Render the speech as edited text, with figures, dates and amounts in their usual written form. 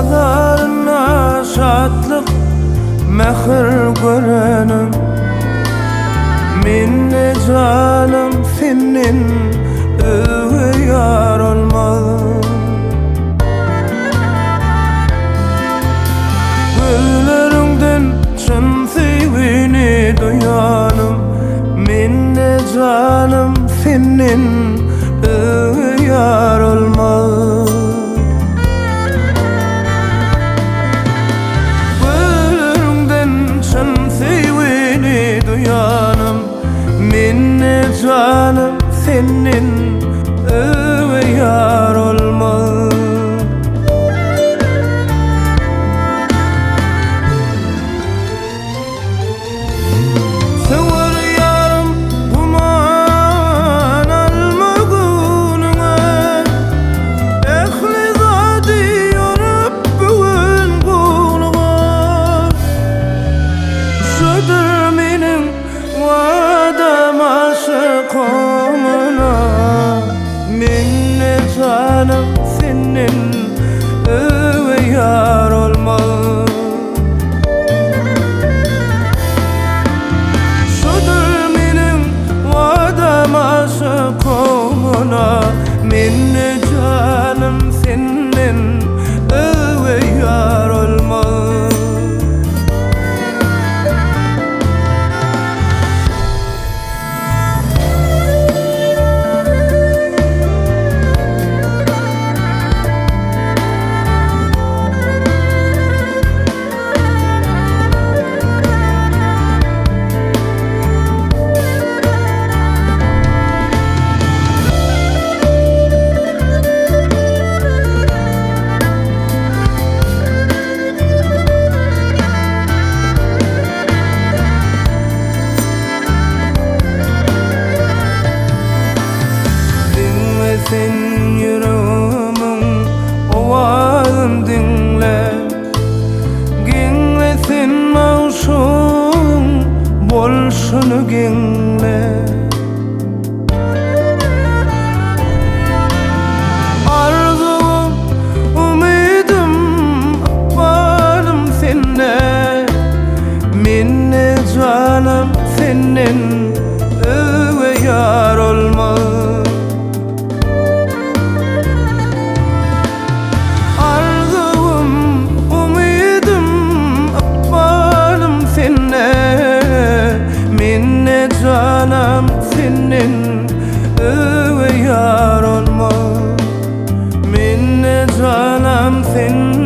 nazarına şadlık mehir görenim. Minne canım senin öve yar olmaz. Gözlerinden çın sevini duyanım. Minne canım senin öve yar olmaz. Gözlerinden çın sevini duyanım. Minne canım senin öve yar olmaz. Sever yarım duman alma gününe. Ehli zadi yorup bugün kuluğa. Şudur benim vadam aşıkımına. Minne canım senin öve yar olmaz. Şudur benim vadam aşıkımına. Minne canım senin öve yar olmaz. Sen yüreğimin ovağını dinle. Ginglesin mavşun bolşunu gingle. Arzum, ümidim, akbalim sende. Minne canım senin öve yar olmaz. Minne canım senin öve yar olmaz. Minne canım senin